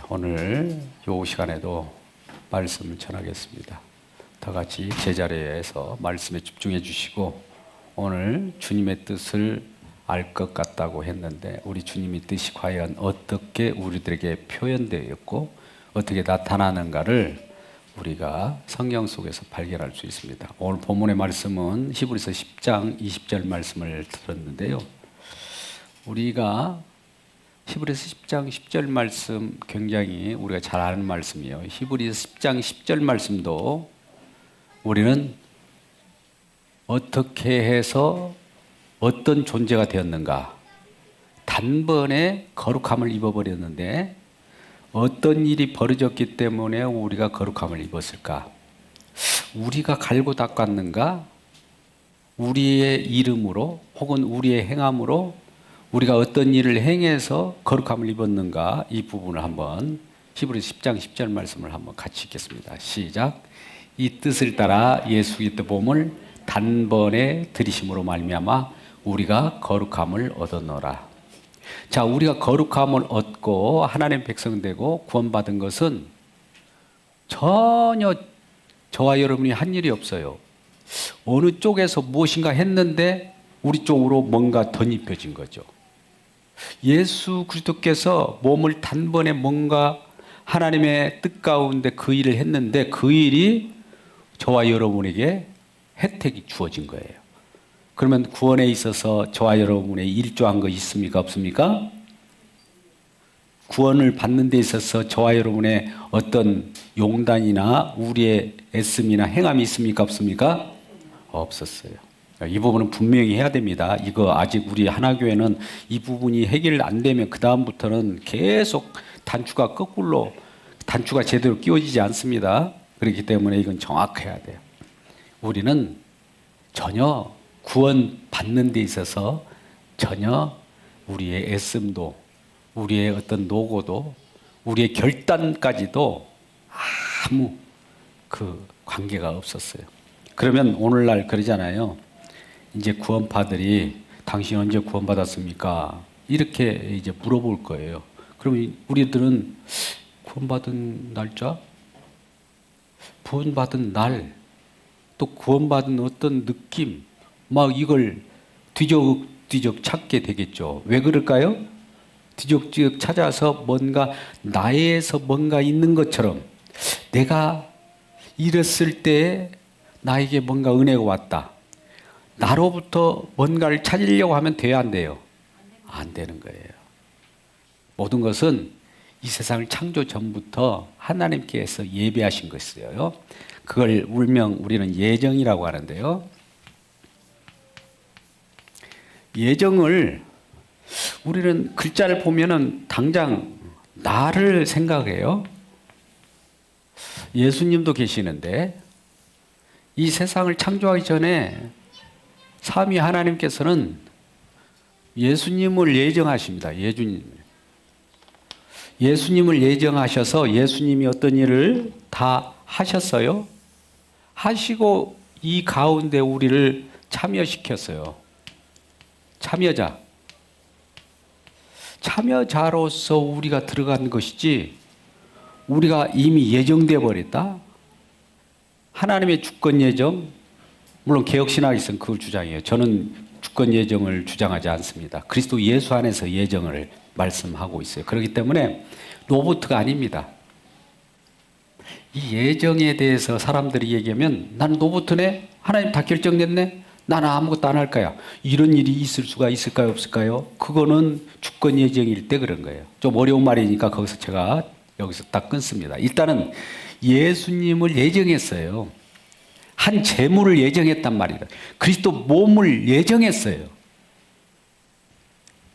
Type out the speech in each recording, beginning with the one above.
오늘 요 시간에도 말씀을 전하겠습니다. 다 같이 제자리에서 말씀에 집중해 주시고, 오늘 주님의 뜻을 알 것 같다고 했는데 우리 주님의 뜻이 과연 어떻게 우리들에게 표현되었고 어떻게 나타나는가를 우리가 성경 속에서 발견할 수 있습니다. 오늘 본문의 말씀은 히브리서 10장 20절 말씀을 들었는데요. 우리가 히브리서 10장 10절 말씀 굉장히 우리가 잘 아는 말씀이에요. 히브리서 10장 10절 말씀도 우리는 어떻게 해서 어떤 존재가 되었는가, 단번에 거룩함을 입어버렸는데 어떤 일이 벌어졌기 때문에 우리가 거룩함을 입었을까? 우리가 갈고 닦았는가? 우리의 이름으로 혹은 우리의 행함으로 우리가 어떤 일을 행해서 거룩함을 입었는가? 이 부분을 한번 히브리서 10장 10절 말씀을 한번 같이 읽겠습니다. 시작. 이 뜻을 따라 예수 그리스도 몸을 단번에 들이심으로 말미암아 우리가 거룩함을 얻었노라. 자, 우리가 거룩함을 얻고 하나님의 백성 되고 구원받은 것은 전혀 저와 여러분이 한 일이 없어요. 어느 쪽에서 무엇인가 했는데 우리 쪽으로 뭔가 덧입혀진 거죠. 예수 그리스도께서 몸을 단번에 뭔가 하나님의 뜻 가운데 그 일을 했는데 그 일이 저와 여러분에게 혜택이 주어진 거예요. 그러면 구원에 있어서 저와 여러분의 일조한 거 있습니까? 없습니까? 구원을 받는 데 있어서 저와 여러분의 어떤 용단이나 우리의 애씀이나 행함이 있습니까? 없습니까? 없었어요. 이 부분은 분명히 해야 됩니다. 이거 아직 우리 하나교회는 이 부분이 해결 안 되면 그 다음부터는 계속 단추가 거꾸로, 단추가 제대로 끼워지지 않습니다. 그렇기 때문에 이건 정확해야 돼요. 우리는 전혀 구원 받는 데 있어서 전혀 우리의 애씀도, 우리의 어떤 노고도, 우리의 결단까지도 아무 그 관계가 없었어요. 그러면 오늘날 그러잖아요. 이제 구원파들이 당신 언제 구원받았습니까? 이렇게 이제 물어볼 거예요. 그러면 우리들은 구원받은 날짜, 구원받은 날, 또 구원받은 어떤 느낌, 막 이걸 뒤적뒤적 찾게 되겠죠. 왜 그럴까요? 뒤적뒤적 찾아서 뭔가 나에서 뭔가 있는 것처럼 내가 이랬을 때 나에게 뭔가 은혜가 왔다. 나로부터 뭔가를 찾으려고 하면 돼야 안 돼요? 안 되는 거예요. 모든 것은 이 세상을 창조 전부터 하나님께서 예비하신 것이에요. 그걸 일명 우리는 예정이라고 하는데요. 예정을 우리는 글자를 보면은 당장 나를 생각해요. 예수님도 계시는데 이 세상을 창조하기 전에 삼위 하나님께서는 예수님을 예정하십니다. 예수님을 예정하셔서 예수님이 어떤 일을 다 하셨어요. 하시고 이 가운데 우리를 참여시켰어요. 참여자로서 우리가 들어간 것이지 우리가 이미 예정되어 버렸다. 하나님의 주권 예정, 물론 개혁신학에서는 그걸 주장해요. 저는 주권 예정을 주장하지 않습니다. 그리스도 예수 안에서 예정을 말씀하고 있어요. 그렇기 때문에 로봇가 아닙니다. 이 예정에 대해서 사람들이 얘기하면 나는 로봇네? 하나님 다 결정됐네? 나는 아무것도 안 할 거야. 이런 일이 있을 수가 있을까요? 없을까요? 그거는 주권 예정일 때 그런 거예요. 좀 어려운 말이니까 거기서 제가 여기서 딱 끊습니다. 일단은 예수님을 예정했어요. 한 재물을 예정했단 말이다. 그리스도 몸을 예정했어요.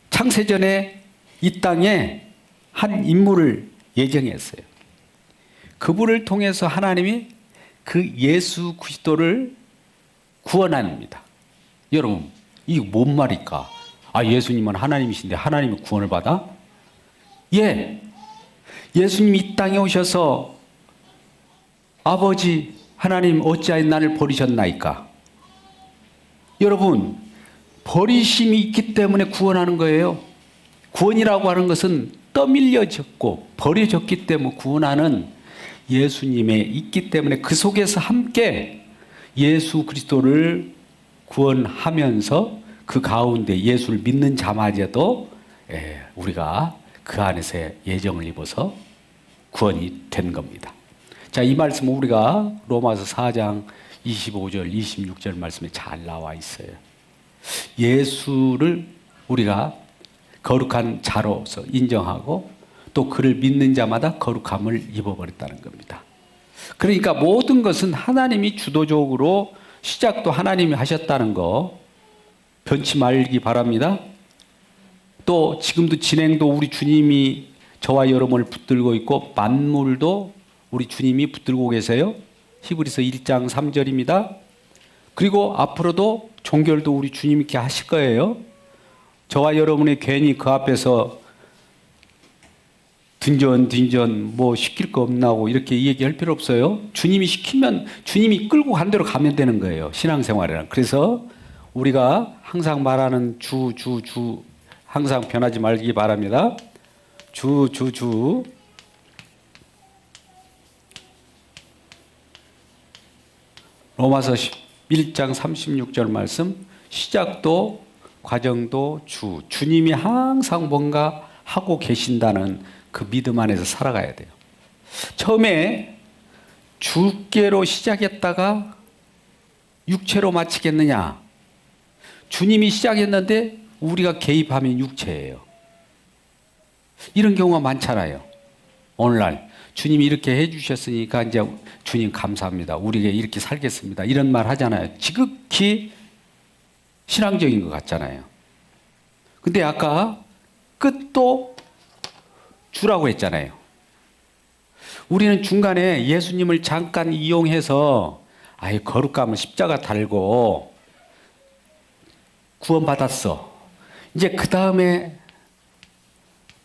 창세전에 이 땅에 한 인물을 예정했어요. 그분을 통해서 하나님이 그 예수 그리스도를 구원합니다. 여러분, 이게 뭔 말일까? 아, 예수님은 하나님이신데 하나님이 구원을 받아? 예. 예수님이 이 땅에 오셔서 아버지 하나님 어찌하여 나를 버리셨나이까? 여러분, 버리심이 있기 때문에 구원하는 거예요. 구원이라고 하는 것은 떠밀려졌고 버려졌기 때문에 구원하는 예수님에 있기 때문에 그 속에서 함께 예수 그리스도를 구원하면서 그 가운데 예수를 믿는 자마저도 우리가 그 안에서 예정을 입어서 구원이 된 겁니다. 자, 이 말씀은 우리가 로마서 4장 25절, 26절 말씀에 잘 나와 있어요. 예수를 우리가 거룩한 자로서 인정하고 또 그를 믿는 자마다 거룩함을 입어버렸다는 겁니다. 그러니까 모든 것은 하나님이 주도적으로 시작도 하나님이 하셨다는 거 변치 말기 바랍니다. 또 지금도 진행도 우리 주님이 저와 여러분을 붙들고 있고 만물도 우리 주님이 붙들고 계세요. 히브리서 1장 3절입니다. 그리고 앞으로도 종결도 우리 주님이 이렇게 하실 거예요. 저와 여러분이 괜히 그 앞에서 든전 뭐 시킬 거 없나고 이렇게 얘기할 필요 없어요. 주님이 시키면 주님이 끌고 간 대로 가면 되는 거예요. 신앙생활이란. 그래서 우리가 항상 말하는 주 항상 변하지 말기 바랍니다. 주 로마서 1장 36절 말씀 시작도 과정도 주님이 항상 뭔가 하고 계신다는 그 믿음 안에서 살아가야 돼요. 처음에 주께로 시작했다가 육체로 마치겠느냐? 주님이 시작했는데 우리가 개입하면 육체예요. 이런 경우가 많잖아요. 오늘날 주님이 이렇게 해주셨으니까 이제 주님 감사합니다. 우리가 이렇게 살겠습니다. 이런 말 하잖아요. 지극히 신앙적인 것 같잖아요. 근데 아까 끝도 주라고 했잖아요. 우리는 중간에 예수님을 잠깐 이용해서 아예 거룩감을 십자가 달고 구원받았어. 이제 그 다음에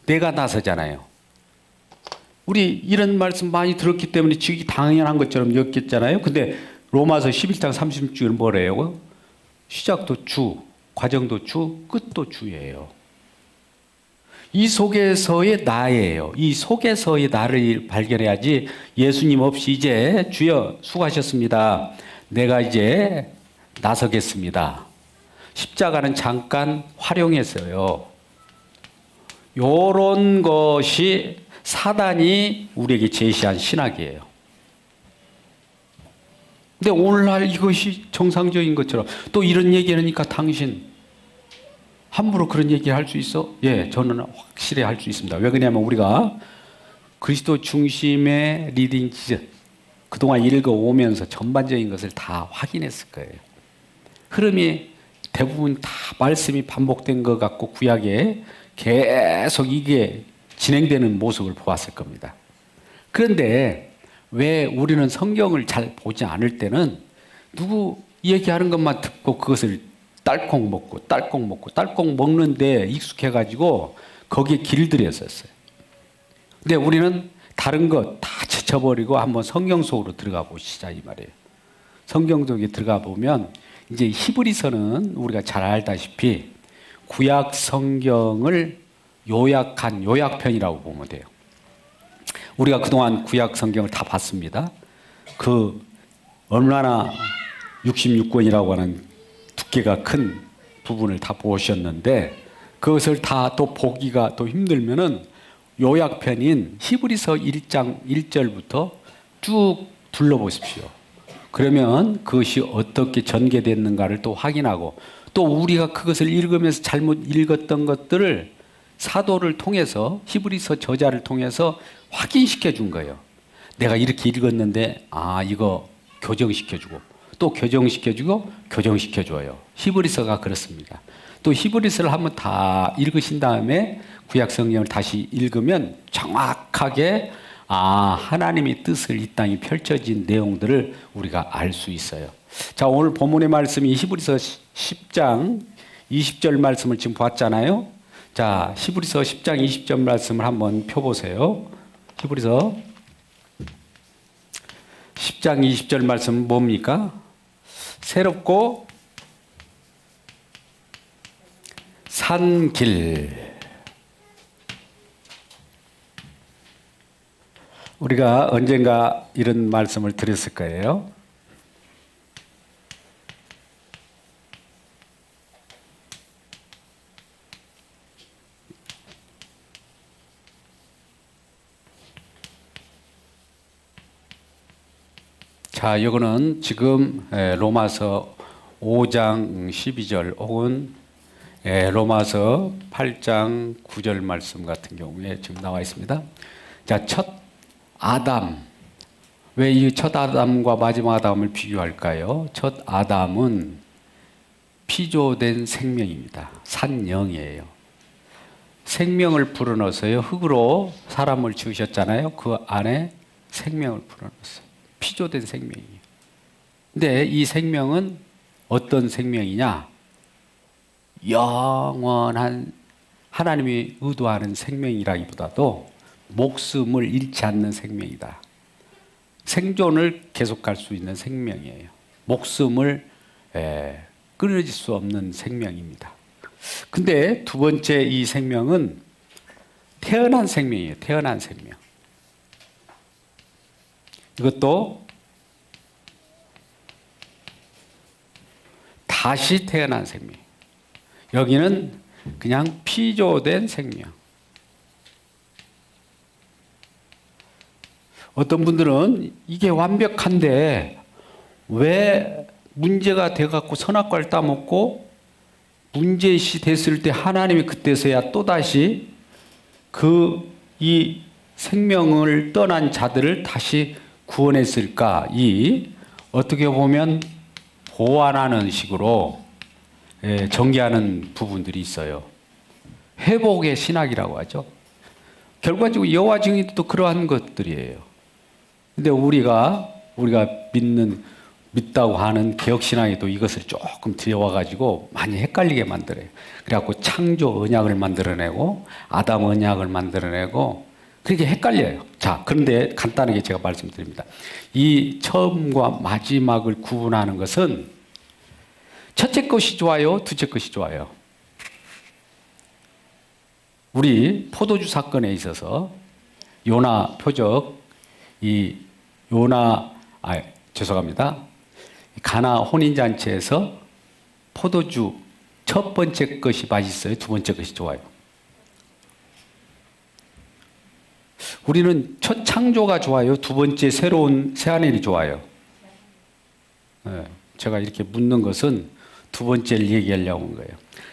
내가 나서잖아요. 우리 이런 말씀 많이 들었기 때문에 지극히 당연한 것처럼 여겼잖아요. 근데 로마서 11장 36절은 뭐래요? 시작도 주, 과정도 주, 끝도 주예요. 이 속에서의 나예요. 이 속에서의 나를 발견해야지 예수님 없이 이제 주여 수고하셨습니다. 내가 이제 나서겠습니다. 십자가는 잠깐 활용했어요. 요런 것이 사단이 우리에게 제시한 신학이에요. 근데 오늘날 이것이 정상적인 것처럼 또 이런 얘기하니까 당신 함부로 그런 얘기를 할 수 있어? 예, 저는 확실히 할 수 있습니다. 왜 그러냐면 우리가 그리스도 중심의 리딩 지전 그동안 읽어오면서 전반적인 것을 다 확인했을 거예요. 흐름이 대부분 다 말씀이 반복된 것 같고 구약에 계속 이게 진행되는 모습을 보았을 겁니다. 그런데 왜 우리는 성경을 잘 보지 않을 때는 누구 얘기하는 것만 듣고 그것을 딸콩 먹는데 익숙해가지고 거기에 길들였었어요. 근데 우리는 다른 것 다 제쳐버리고 한번 성경 속으로 들어가 보시자 이 말이에요. 성경 속에 들어가 보면 이제 히브리서는 우리가 잘 알다시피 구약 성경을 요약한 요약편이라고 보면 돼요. 우리가 그동안 구약 성경을 다 봤습니다. 그 얼마나 66권이라고 하는 두께가 큰 부분을 다 보셨는데 그것을 다 또 보기가 또 힘들면은 요약편인 히브리서 1장 1절부터 쭉 둘러보십시오. 그러면 그것이 어떻게 전개됐는가를 또 확인하고 또 우리가 그것을 읽으면서 잘못 읽었던 것들을 사도를 통해서 히브리서 저자를 통해서 확인시켜 준 거예요. 내가 이렇게 읽었는데 이거 교정시켜주고 또 교정시켜주고 교정시켜줘요. 히브리서가 그렇습니다. 또 히브리서를 한번 다 읽으신 다음에 구약 성경을 다시 읽으면 정확하게 하나님의 뜻을 이 땅에 펼쳐진 내용들을 우리가 알 수 있어요. 자, 오늘 본문의 말씀이 히브리서 10장 20절 말씀을 지금 봤잖아요. 자, 히브리서 10장 20절 말씀을 한번 펴보세요. 히브리서 10장 20절 말씀은 뭡니까? 새롭고 산 길. 우리가 언젠가 이런 말씀을 드렸을 거예요. 자, 이거는 지금 로마서 5장 12절 혹은 로마서 8장 9절 말씀 같은 경우에 지금 나와 있습니다. 자, 첫 아담. 왜 이 첫 아담과 마지막 아담을 비교할까요? 첫 아담은 피조된 생명입니다. 산 영이에요. 생명을 불어넣어서요. 흙으로 사람을 지으셨잖아요. 그 안에 생명을 불어넣었어요. 피조된 생명이에요. 근데 이 생명은 어떤 생명이냐? 영원한 하나님이 의도하는 생명이라기보다도 목숨을 잃지 않는 생명이다. 생존을 계속할 수 있는 생명이에요. 목숨을 끊어질 수 없는 생명입니다. 근데 두 번째 이 생명은 태어난 생명이에요. 태어난 생명. 이것도 다시 태어난 생명. 여기는 그냥 피조된 생명. 어떤 분들은 이게 완벽한데 왜 문제가 돼갖고 선악과를 따먹고 문제시 됐을 때 하나님이 그때서야 또다시 이 생명을 떠난 자들을 다시 구원했을까? 어떻게 보면 보완하는 식으로 전개하는 부분들이 있어요. 회복의 신학이라고 하죠. 결과적으로 여호와 증인도 그러한 것들이에요. 근데 우리가 믿다고 하는 개혁신앙에도 이것을 조금 들여와가지고 많이 헷갈리게 만들어요. 그래갖고 창조 언약을 만들어내고 아담 언약을 만들어내고 그렇게 헷갈려요. 자, 그런데 간단하게 제가 말씀드립니다. 이 처음과 마지막을 구분하는 것은 첫째 것이 좋아요? 둘째 것이 좋아요? 우리 포도주 사건에 있어서 요나 표적, 죄송합니다. 가나 혼인잔치에서 포도주 첫 번째 것이 맛있어요? 두 번째 것이 좋아요? 우리는 첫 창조가 좋아요? 두 번째 새로운 새하늘이 좋아요? 제가 이렇게 묻는 것은 두 번째를 얘기하려고 한 거예요.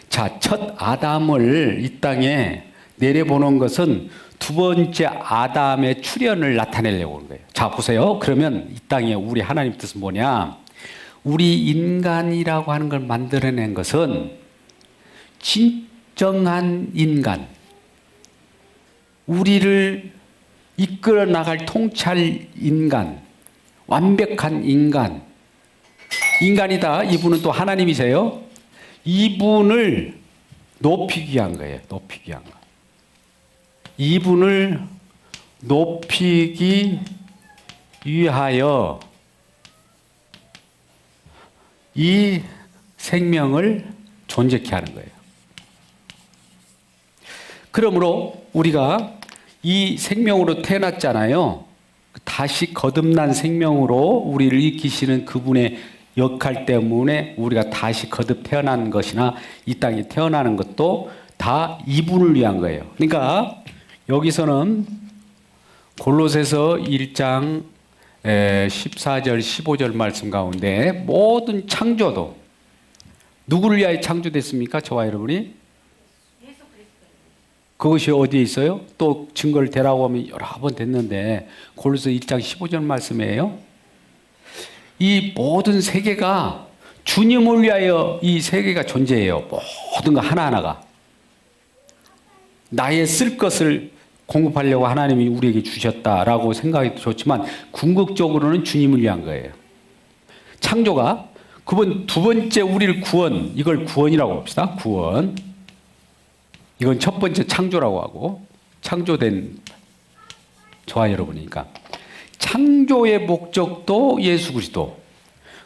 자, 첫 아담을 이 땅에 내려보는 것은 두 번째 아담의 출현을 나타내려고 하는 거예요. 자, 보세요. 그러면 이 땅에 우리 하나님 뜻은 뭐냐? 우리 인간이라고 하는 걸 만들어낸 것은 진정한 인간, 우리를 이끌어 나갈 통찰 인간, 완벽한 인간, 인간이다. 이분은 또 하나님이세요. 이분을 높이기 위한 거예요. 높이기 위한 거. 이분을 높이기 위하여 이 생명을 존재케 하는 거예요. 그러므로 우리가 이 생명으로 태어났잖아요. 다시 거듭난 생명으로 우리를 이끄시는 그분의 역할 때문에 우리가 다시 거듭 태어난 것이나 이 땅에 태어나는 것도 다 이분을 위한 거예요. 그러니까 여기서는 골로새서 1장 14절 15절 말씀 가운데 모든 창조도 누구를 위하여 창조됐습니까? 저와 여러분이? 그것이 어디에 있어요? 또 증거를 대라고 하면 여러 번 됐는데 골로새 1장 15절 말씀이에요. 이 모든 세계가 주님을 위하여 이 세계가 존재해요. 모든 거 하나하나가. 나의 쓸 것을 공급하려고 하나님이 우리에게 주셨다라고 생각이 좋지만 궁극적으로는 주님을 위한 거예요. 창조가 그분 두 번째 우리를 구원, 이걸 구원이라고 합시다. 구원. 이건 첫 번째 창조라고 하고 창조된 저와 여러분이니까 창조의 목적도 예수 그리스도,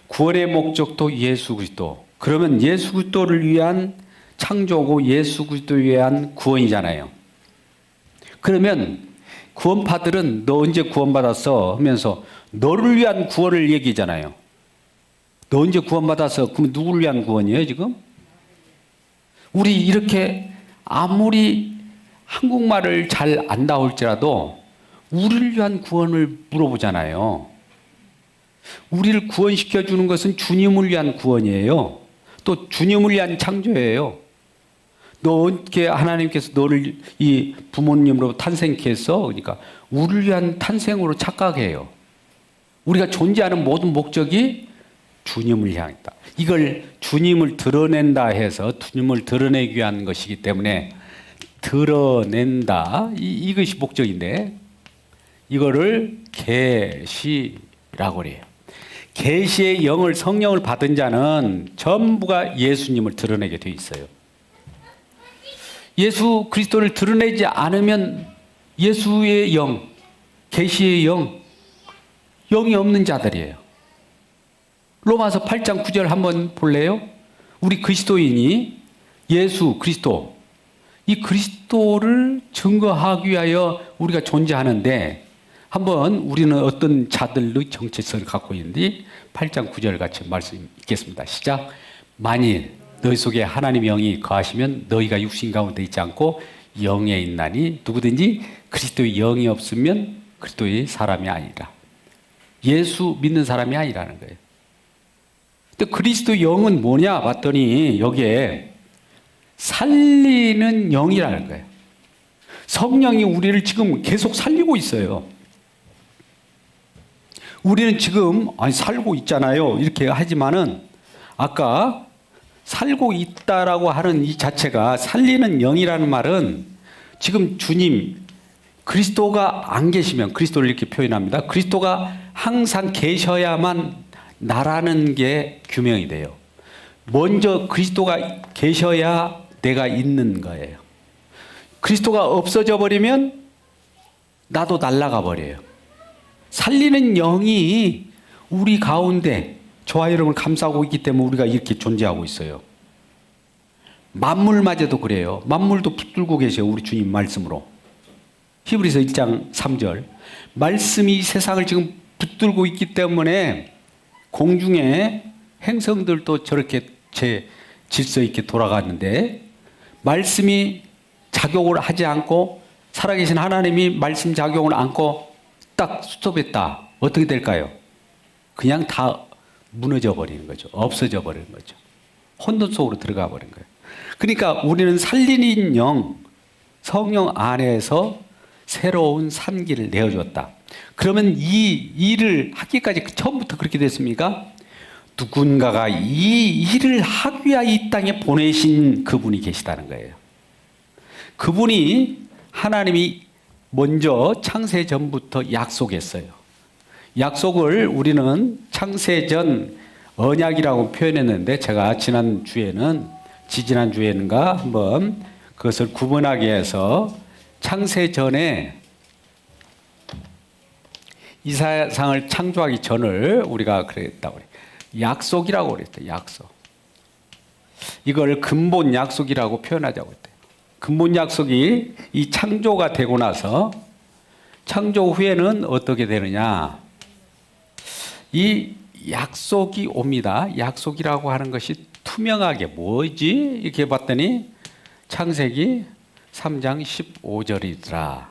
구원의 목적도 예수 그리스도. 그러면 예수 그리스도를 위한 창조고 예수 그리스도를 위한 구원이잖아요. 그러면 구원파들은 너 언제 구원받았어? 하면서 너를 위한 구원을 얘기잖아요. 너 언제 구원받았어? 그럼 누구를 위한 구원이에요, 지금? 우리 이렇게 아무리 한국말을 잘 안다 할지라도 우리를 위한 구원을 물어보잖아요. 우리를 구원시켜 주는 것은 주님을 위한 구원이에요. 또 주님을 위한 창조예요. 너 어떻게 하나님께서 너를 이 부모님으로 탄생케 했어? 그러니까 우리를 위한 탄생으로 착각해요. 우리가 존재하는 모든 목적이 주님을 향했다. 이걸 주님을 드러낸다 해서 주님을 드러내기 위한 것이기 때문에 드러낸다. 이것이 목적인데 이거를 계시라고 그래요. 계시의 영을 성령을 받은 자는 전부가 예수님을 드러내게 돼 있어요. 예수 그리스도를 드러내지 않으면 예수의 영, 계시의 영이 없는 자들이에요. 로마서 8장 9절 한번 볼래요? 우리 그리스도인이 예수 그리스도 이 그리스도를 증거하기 위하여 우리가 존재하는데 한번 우리는 어떤 자들의 정체성을 갖고 있는지 8장 9절 같이 말씀 읽겠습니다. 시작. 만일 너희 속에 하나님의 영이 거하시면 너희가 육신 가운데 있지 않고 영에 있나니 누구든지 그리스도의 영이 없으면 그리스도의 사람이 아니라. 예수 믿는 사람이 아니라는 거예요. 근데 그리스도 영은 뭐냐 봤더니 여기에 살리는 영이라는 거예요. 성령이 우리를 지금 계속 살리고 있어요. 우리는 지금 살고 있잖아요. 이렇게 하지만은 아까 살고 있다라고 하는 이 자체가 살리는 영이라는 말은 지금 주님 그리스도가 안 계시면 그리스도를 이렇게 표현합니다. 그리스도가 항상 계셔야만 나라는 게 규명이 돼요. 먼저 그리스도가 계셔야 내가 있는 거예요. 그리스도가 없어져 버리면 나도 날아가 버려요. 살리는 영이 우리 가운데 저와 여러분을 감싸고 있기 때문에 우리가 이렇게 존재하고 있어요. 만물마저도 그래요. 만물도 붙들고 계세요. 우리 주님 말씀으로. 히브리서 1장 3절. 말씀이 세상을 지금 붙들고 있기 때문에 공중에 행성들도 저렇게 제 질서 있게 돌아가는데 말씀이 작용을 하지 않고 살아계신 하나님이 말씀 작용을 않고 딱 스톱했다. 어떻게 될까요? 그냥 다 무너져 버리는 거죠. 없어져 버리는 거죠. 혼돈 속으로 들어가 버린 거예요. 그러니까 우리는 살리는 영, 성령 안에서 새로운 산기를 내어줬다. 그러면 이 일을 하기까지 처음부터 그렇게 됐습니까? 누군가가 이 일을 하기 위하여 이 땅에 보내신 그분이 계시다는 거예요. 그분이 하나님이 먼저 창세 전부터 약속했어요. 약속을 우리는 창세전 언약이라고 표현했는데 제가 지지난 주에는가 한번 그것을 구분하기 위해서 창세전에 이 세상을 창조하기 전을 우리가 그랬다고 그래요. 약속이라고 그랬대요. 약속. 이걸 근본 약속이라고 표현하자고 했대요. 근본 약속이 이 창조가 되고 나서 창조 후에는 어떻게 되느냐. 이 약속이 옵니다. 약속이라고 하는 것이 투명하게 뭐지? 이렇게 봤더니 창세기 3장 15절이더라.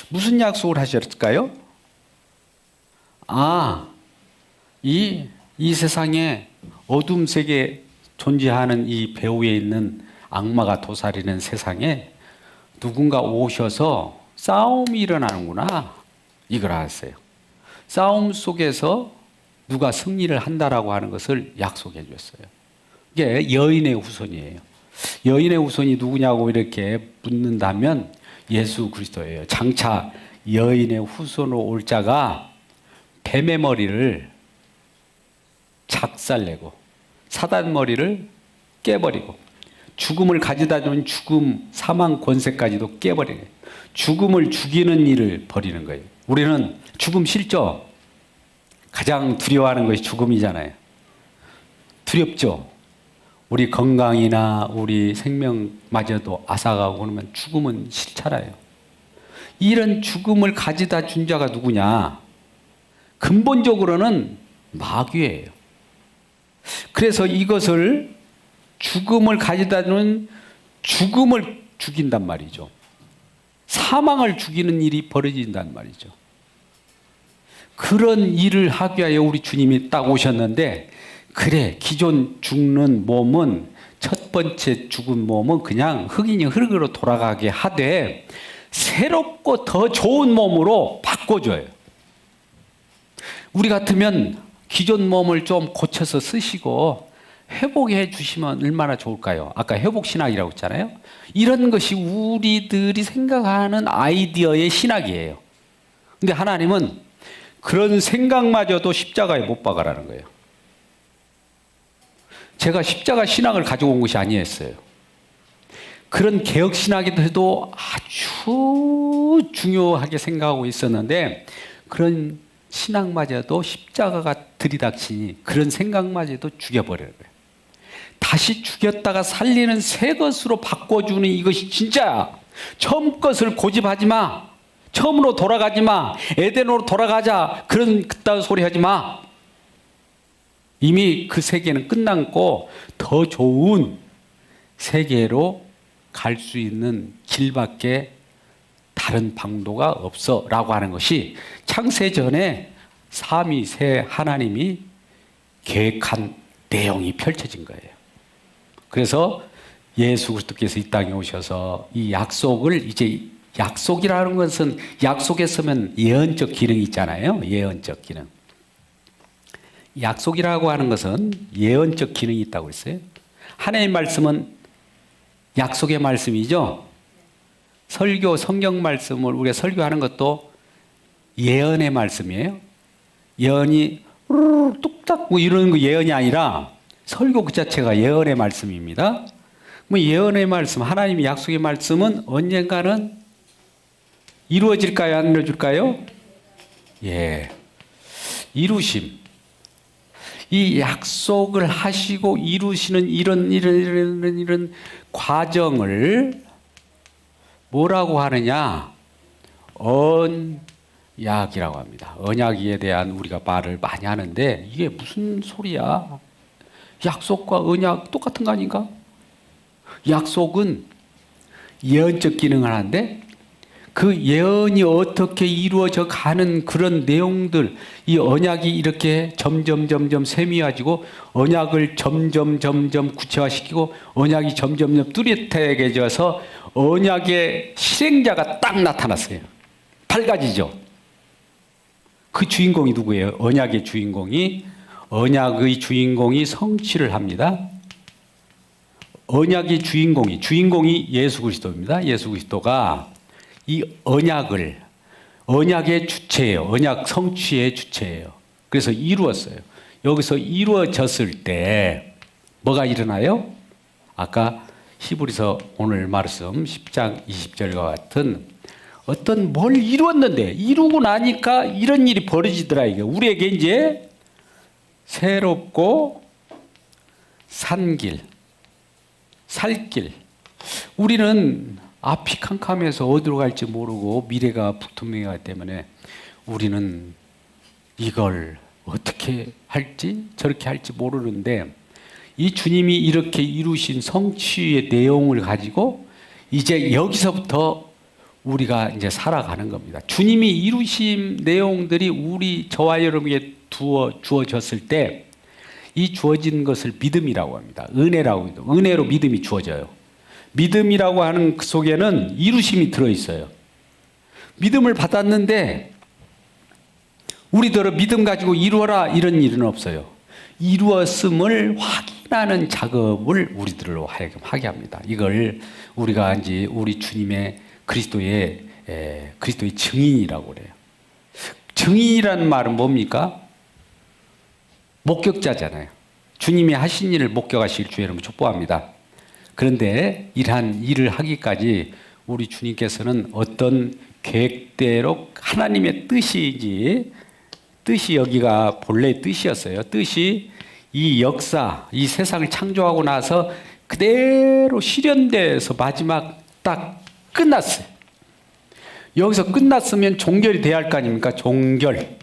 무슨 약속을 하셨을까요? 이 세상에 어둠 세계에 존재하는 이 배후에 있는 악마가 도사리는 세상에 누군가 오셔서 싸움이 일어나는구나. 이걸 알았어요. 싸움 속에서 누가 승리를 한다라고 하는 것을 약속해 줬어요. 이게 여인의 후손이에요. 여인의 후손이 누구냐고 이렇게 묻는다면 예수 그리스도예요. 장차 여인의 후손으로 올 자가 뱀의 머리를 작살내고 사단 머리를 깨버리고 죽음을 가져다 주는 죽음 사망 권세까지도 깨버리는 거예요. 죽음을 죽이는 일을 벌이는 거예요. 우리는 죽음 싫죠? 가장 두려워하는 것이 죽음이잖아요. 두렵죠? 우리 건강이나 우리 생명마저도 앗아가고 그러면 죽음은 싫잖아요. 이런 죽음을 가져다 준 자가 누구냐? 근본적으로는 마귀예요. 그래서 이것을 죽음을 가져다 주는 죽음을 죽인단 말이죠. 사망을 죽이는 일이 벌어진단 말이죠. 그런 일을 하기 위하여 우리 주님이 딱 오셨는데, 그래, 기존 죽는 몸은, 첫 번째 죽은 몸은 그냥 흑인이 흙으로 돌아가게 하되 새롭고 더 좋은 몸으로 바꿔줘요. 우리 같으면 기존 몸을 좀 고쳐서 쓰시고 회복해 주시면 얼마나 좋을까요? 아까 회복신학이라고 했잖아요. 이런 것이 우리들이 생각하는 아이디어의 신학이에요. 근데 하나님은 그런 생각마저도 십자가에 못 박아라는 거예요. 제가 십자가 신학을 가지고 온 것이 아니었어요. 그런 개혁신학에도 아주 중요하게 생각하고 있었는데, 그런 신학마저도 십자가가 들이닥치니 그런 생각마저도 죽여버려요. 다시 죽였다가 살리는 새 것으로 바꿔주는 이것이 진짜야. 처음 것을 고집하지 마. 처음으로 돌아가지 마. 에덴으로 돌아가자. 그따위 소리 하지 마. 이미 그 세계는 끝났고 더 좋은 세계로 갈 수 있는 길밖에 다른 방도가 없어 라고 하는 것이 창세전에 삼위세 하나님이 계획한 내용이 펼쳐진 거예요. 그래서 예수 그리스도께서 이 땅에 오셔서 이 약속을, 이제 약속이라는 것은, 약속에 쓰면 예언적 기능이 있잖아요. 예언적 기능. 약속이라고 하는 것은 예언적 기능이 있다고 했어요. 하나님의 말씀은 약속의 말씀이죠. 설교, 성경 말씀을 우리가 설교하는 것도 예언의 말씀이에요. 예언이 뚝딱 뭐 이런 거 예언이 아니라 설교 그 자체가 예언의 말씀입니다. 뭐 예언의 말씀, 하나님의 약속의 말씀은 언젠가는 이루어질까요? 안 이루어질까요? 예. 이루심. 이 약속을 하시고 이루시는 이런 과정을 뭐라고 하느냐? 언약이라고 합니다. 언약에 대한 우리가 말을 많이 하는데, 이게 무슨 소리야? 약속과 언약 똑같은 거 아닌가? 약속은 예언적 기능을 하는데, 그 예언이 어떻게 이루어져 가는 그런 내용들, 이 언약이 이렇게 점점 세미해지고, 언약을 점점 구체화시키고, 언약이 점점 뚜렷해져서 언약의 실행자가 딱 나타났어요. 밝아지죠. 그 주인공이 누구예요? 언약의 주인공이 성취를 합니다. 언약의 주인공이 예수 그리스도입니다. 예수 그리스도가 이 언약의 주체예요. 언약 성취의 주체예요. 그래서 이루었어요. 여기서 이루어졌을 때 뭐가 일어나요? 아까 히브리서 오늘 말씀 10장 20절과 같은 어떤 뭘 이루었는데, 이루고 나니까 이런 일이 벌어지더라. 이게 우리에게 이제 새롭고 산길, 살길. 우리는 앞이 캄캄해서 어디로 갈지 모르고 미래가 불투명하기 때문에 우리는 이걸 어떻게 할지 저렇게 할지 모르는데, 이 주님이 이렇게 이루신 성취의 내용을 가지고 이제 여기서부터 우리가 이제 살아가는 겁니다. 주님이 이루신 내용들이 저와 여러분에게 주어졌을 때, 이 주어진 것을 믿음이라고 합니다. 은혜로 믿음이 주어져요. 믿음이라고 하는 그 속에는 이루심이 들어있어요. 믿음을 받았는데 우리들은 믿음 가지고 이루어라 이런 일은 없어요. 이루었음을 확인하는 작업을 우리들로 하여금 하게 합니다. 이걸 우리가 이제 우리 주님의 그리스도의 증인이라고 그래요. 증인이라는 말은 뭡니까? 목격자잖아요. 주님이 하신 일을 목격하실 주 여러분 축복합니다. 그런데 이러한 일을 하기까지 우리 주님께서는 어떤 계획대로 하나님의 뜻이 여기가 본래의 뜻이었어요. 뜻이 이 역사, 이 세상을 창조하고 나서 그대로 실현돼서 마지막 딱 끝났어요. 여기서 끝났으면 종결이 돼야 할 거 아닙니까? 종결.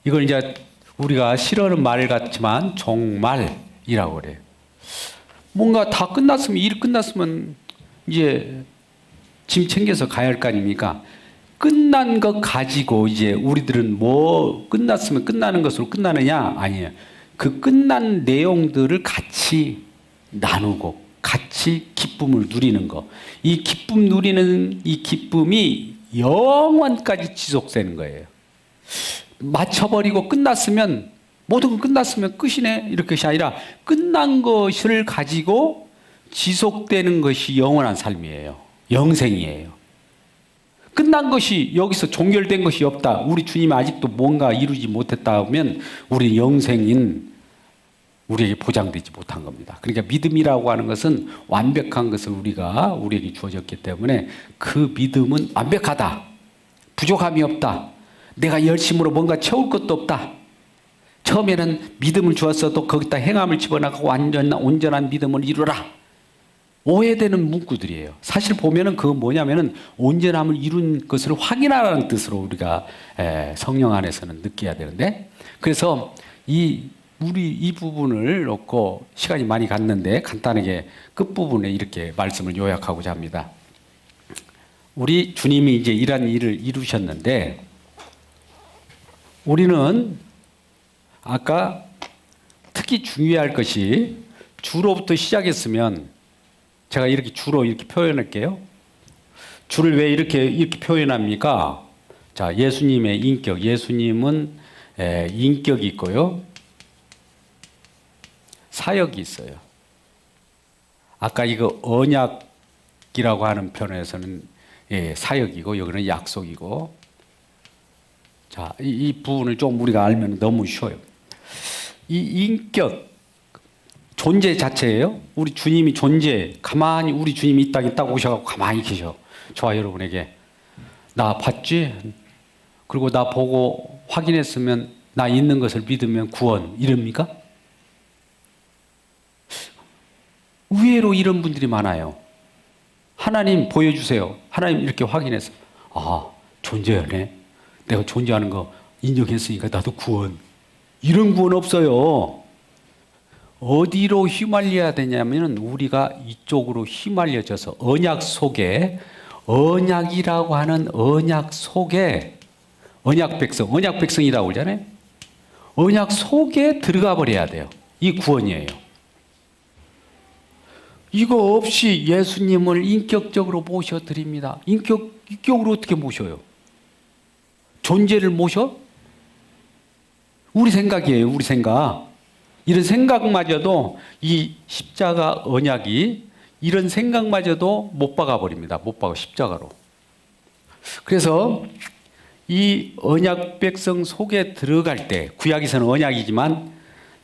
이걸 이제 우리가 싫어하는 말 같지만 종말이라고 그래요. 뭔가 다 끝났으면, 일 끝났으면 이제 짐 챙겨서 가야 할 거 아닙니까? 끝난 것 가지고 이제 우리들은 뭐 끝났으면 끝나는 것으로 끝나느냐? 아니에요. 그 끝난 내용들을 같이 나누고 같이 기쁨을 누리는 거. 이 기쁨 누리는 이 기쁨이 영원까지 지속되는 거예요. 맞춰버리고 끝났으면, 모든 건 끝났으면 끝이네, 이렇게 것이 아니라 끝난 것을 가지고 지속되는 것이 영원한 삶이에요. 영생이에요. 끝난 것이, 여기서 종결된 것이 없다, 우리 주님이 아직도 뭔가 이루지 못했다 하면 우리 영생인 우리에게 보장되지 못한 겁니다. 그러니까 믿음이라고 하는 것은 완벽한 것을 우리에게 주어졌기 때문에 그 믿음은 완벽하다, 부족함이 없다, 내가 열심으로 뭔가 채울 것도 없다. 처음에는 믿음을 주었어도 거기다 행함을 집어넣고 온전한 믿음을 이루라. 오해되는 문구들이에요. 사실 보면은 그건 뭐냐면은 온전함을 이룬 것을 확인하라는 뜻으로 우리가 성령 안에서는 느껴야 되는데, 그래서 우리 이 부분을 놓고 시간이 많이 갔는데 간단하게 끝부분에 이렇게 말씀을 요약하고자 합니다. 우리 주님이 이제 이러한 일을 이루셨는데, 우리는 아까 특히 중요할 것이, 주로부터 시작했으면, 제가 이렇게 주로 이렇게 표현할게요. 주를 왜 이렇게 표현합니까? 자, 예수님의 인격. 예수님은 인격이 있고요, 사역이 있어요. 아까 이거 언약이라고 하는 표현에서는 사역이고, 여기는 약속이고. 자, 이 부분을 좀 우리가 알면 너무 쉬워요. 이 인격, 존재 자체예요. 우리 주님이 가만히 우리 주님이 이 땅에 딱 오셔서 가만히 계셔. 저와 여러분에게 나 봤지? 그리고 나 보고 확인했으면, 나 있는 것을 믿으면 구원, 이럽니까? 의외로 이런 분들이 많아요. 하나님 보여주세요. 하나님 이렇게 확인해서, 아, 존재하네. 내가 존재하는 거 인정했으니까 나도 구원. 이런 구원 없어요. 어디로 휘말려야 되냐면 우리가 이쪽으로 휘말려져서 언약 속에, 언약이라고 하는 언약 속에, 언약 백성이라고 그러잖아요. 언약 속에 들어가 버려야 돼요. 이 구원이에요. 이거 없이 예수님을 인격적으로 모셔드립니다. 인격으로 어떻게 모셔요? 존재를 모셔? 우리 생각이에요, 우리 생각. 이런 생각마저도 이 십자가 언약이, 이런 생각마저도 못 박아버립니다. 못 박아, 십자가로. 그래서 이 언약 백성 속에 들어갈 때, 구약에서는 언약이지만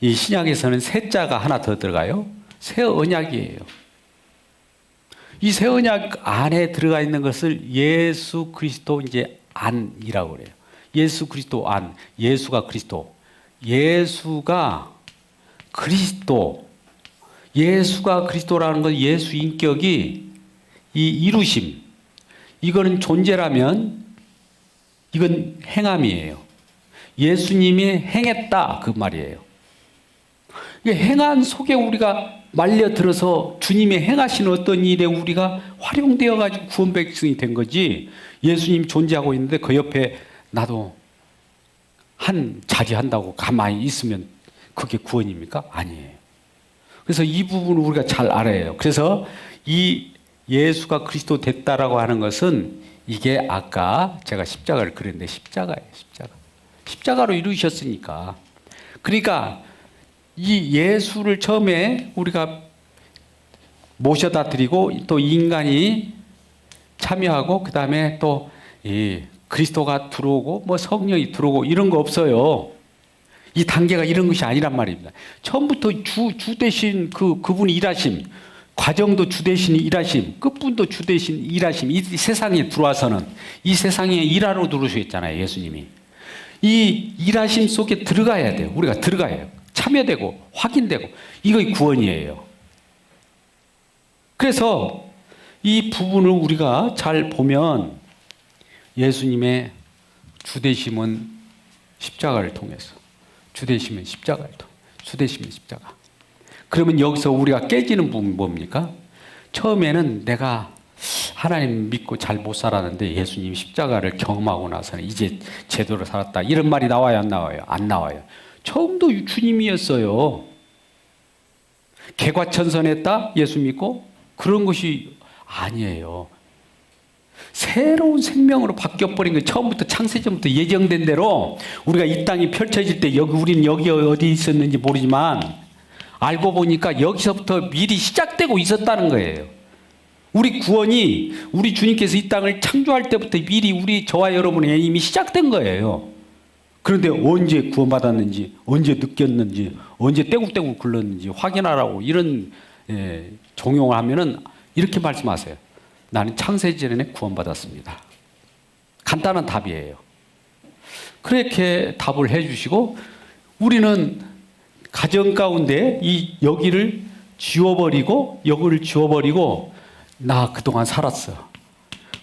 이 신약에서는 새 자가 하나 더 들어가요. 새 언약이에요. 이 새 언약 안에 들어가 있는 것을 예수 그리스도 이제 안이라고 그래요. 예수 그리스도 안, 예수가 그리스도. 예수가 그리스도라는 건 예수 인격이, 이 이루심, 이거는 존재라면 이건 행함이에요. 예수님이 행했다, 그 말이에요. 행한 속에 우리가 말려들어서 주님이 행하신 어떤 일에 우리가 활용되어 가지고 구원 백성이 된 거지, 예수님이 존재하고 있는데 그 옆에 나도 자리한다고 가만히 있으면 그게 구원입니까? 아니에요. 그래서 이 부분을 우리가 잘 알아야 해요. 그래서 이 예수가 그리스도 됐다라고 하는 것은, 이게 아까 제가 십자가를 그렸는데 십자가예요. 십자가로 이루셨으니까. 그러니까 이 예수를 처음에 우리가 모셔다 드리고, 또 인간이 참여하고, 그 다음에 또 이 그리스도가 들어오고, 뭐 성령이 들어오고, 이런 거 없어요. 이 단계가 이런 것이 아니란 말입니다. 처음부터 주 대신 그분이 일하심, 과정도 주 대신 일하심, 끝분도 주 대신 일하심. 이 세상에 들어와서는, 이 세상에 일하러 들어오셨잖아요, 예수님이. 이 일하심 속에 들어가야 돼요. 우리가 들어가야 해요. 참여되고 확인되고, 이거 구원이에요. 그래서 이 부분을 우리가 잘 보면, 예수님의 주되심은 십자가를 통해서, 주되심은 십자가를 통해, 주되심은 십자가. 그러면 여기서 우리가 깨지는 부분이 뭡니까? 처음에는 내가 하나님 믿고 잘 못 살았는데 예수님 십자가를 경험하고 나서는 이제 제대로 살았다, 이런 말이 나와요, 안 나와요? 안 나와요. 처음도 주님이었어요. 개과천선했다? 예수 믿고? 그런 것이 아니에요. 새로운 생명으로 바뀌어버린 거예요. 처음부터 창세전부터 예정된 대로 우리가 이 땅이 펼쳐질 때 우리는 여기 어디 있었는지 모르지만 알고 보니까 여기서부터 미리 시작되고 있었다는 거예요. 우리 구원이 우리 주님께서 이 땅을 창조할 때부터 미리 저와 여러분의 이미 시작된 거예요. 그런데 언제 구원받았는지, 언제 느꼈는지, 언제 떼굴떼굴 굴렀는지 확인하라고 이런 종용을 하면은 이렇게 말씀하세요. 나는 창세전에 구원받았습니다. 간단한 답이에요. 그렇게 답을 해주시고 우리는 가정 가운데 여기를 지워버리고 나 그동안 살았어.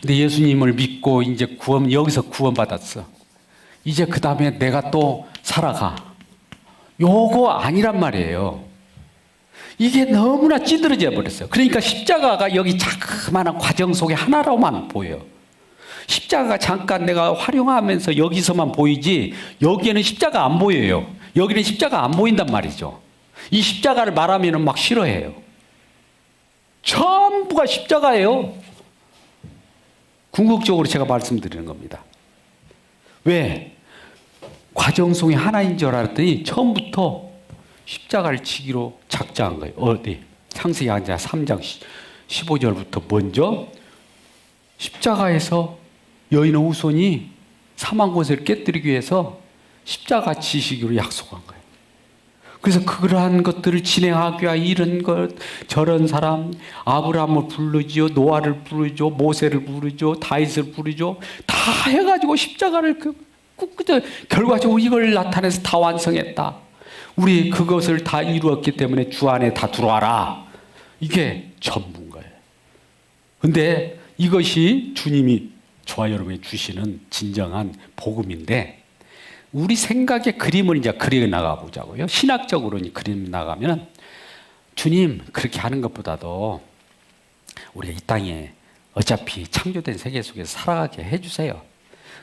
근데 예수님을 믿고 이제 여기서 구원받았어. 이제 그 다음에 내가 또 살아가. 요거 아니란 말이에요. 이게 너무나 찌들어져 버렸어요. 그러니까 십자가가 여기 자그마한 과정 속에 하나로만 보여요. 십자가가 잠깐 내가 활용하면서 여기서만 보이지 여기에는 십자가 안 보여요. 여기는 십자가 안 보인단 말이죠. 이 십자가를 말하면 막 싫어해요. 전부가 십자가예요. 궁극적으로 제가 말씀드리는 겁니다. 왜? 과정 속에 하나인 줄 알았더니 처음부터 십자가를 지기로 작정한 거예요. 어디? 창세기 3장 15절부터 먼저 십자가에서 여인의 후손이 사망 권세를 깨뜨리기 위해서 십자가 지시기로 약속한 거예요. 그래서 그러한 것들을 진행하기 위하여 이런 것 저런 사람 아브라함을 부르지요, 노아를 부르죠, 모세를 부르죠, 다윗을 부르죠. 다 해가지고 십자가를 결과적으로 이걸 나타내서 다 완성했다. 우리 그것을 다 이루었기 때문에 주 안에 다 들어와라. 이게 전부인 거예요. 근데 이것이 주님이 저와 여러분이 주시는 진정한 복음인데 우리 생각의 그림을 이제 그려 나가 보자고요. 신학적으로 그림 나가면 주님 그렇게 하는 것보다도 우리가 이 땅에 어차피 창조된 세계 속에서 살아가게 해주세요.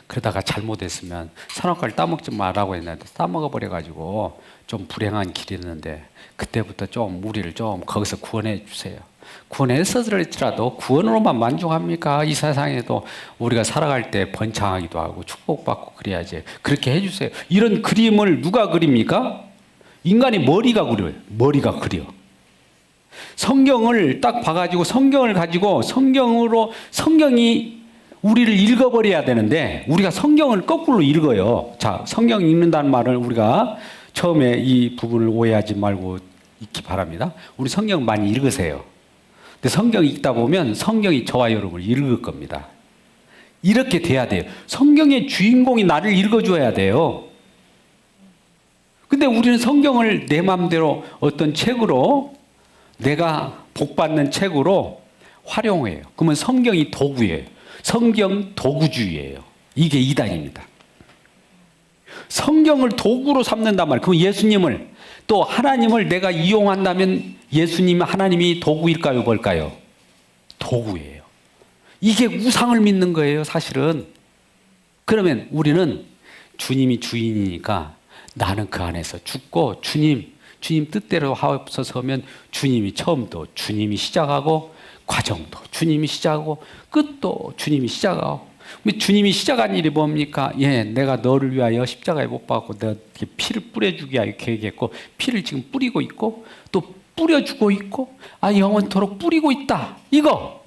그러다가 잘못했으면 선악과를 따먹지 말라고 했는데 따먹어 버려가지고 좀 불행한 길이었는데 그때부터 좀 우리를 좀 거기서 구원해 주세요. 구원했을지라도 구원으로만 만족합니까? 이 세상에도 우리가 살아갈 때 번창하기도 하고 축복받고 그래야지. 그렇게 해주세요. 이런 그림을 누가 그립니까? 인간이 머리가 그려요. 머리가 그려. 성경을 딱 봐가지고 성경을 가지고 성경이 우리를 읽어버려야 되는데 우리가 성경을 거꾸로 읽어요. 자, 성경 읽는다는 말을 우리가 처음에 이 부분을 오해하지 말고 읽기 바랍니다. 우리 성경 많이 읽으세요. 근데 성경 읽다 보면 성경이 저와 여러분을 읽을 겁니다. 이렇게 돼야 돼요. 성경의 주인공이 나를 읽어줘야 돼요. 근데 우리는 성경을 내 마음대로 어떤 책으로 내가 복받는 책으로 활용해요. 그러면 성경이 도구예요. 성경 도구주의예요. 이게 이단입니다. 성경을 도구로 삼는단 말이에요. 그럼 예수님을 또 하나님을 내가 이용한다면 예수님 하나님이 도구일까요? 뭘까요? 도구예요. 이게 우상을 믿는 거예요, 사실은. 그러면 우리는 주님이 주인이니까 나는 그 안에서 죽고 주님 뜻대로 하옵소서 하면 주님이 처음도 주님이 시작하고 과정도 주님이 시작하고 끝도 주님이 시작하고 주님이 시작한 일이 뭡니까? 예, 내가 너를 위하여 십자가에 못 박고 내가 피를 뿌려주기 위하여 계획했고 피를 지금 뿌리고 있고 또 뿌려주고 있고 영원토록 뿌리고 있다. 이거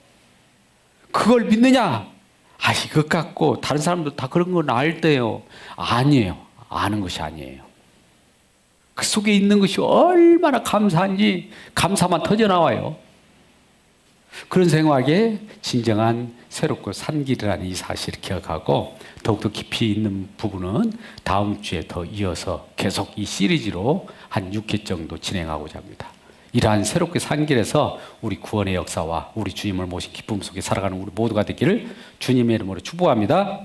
그걸 믿느냐? 이것 갖고 다른 사람도 다 그런 건 알대요. 아니에요. 아는 것이 아니에요. 그 속에 있는 것이 얼마나 감사한지 감사만 터져나와요. 그런 생각에 진정한 새롭고 산 길이라는 이 사실을 기억하고 더욱더 깊이 있는 부분은 다음 주에 더 이어서 계속 이 시리즈로 한 6회 정도 진행하고자 합니다. 이러한 새롭게 산 길에서 우리 구원의 역사와 우리 주님을 모신 기쁨 속에 살아가는 우리 모두가 되기를 주님의 이름으로 축복합니다.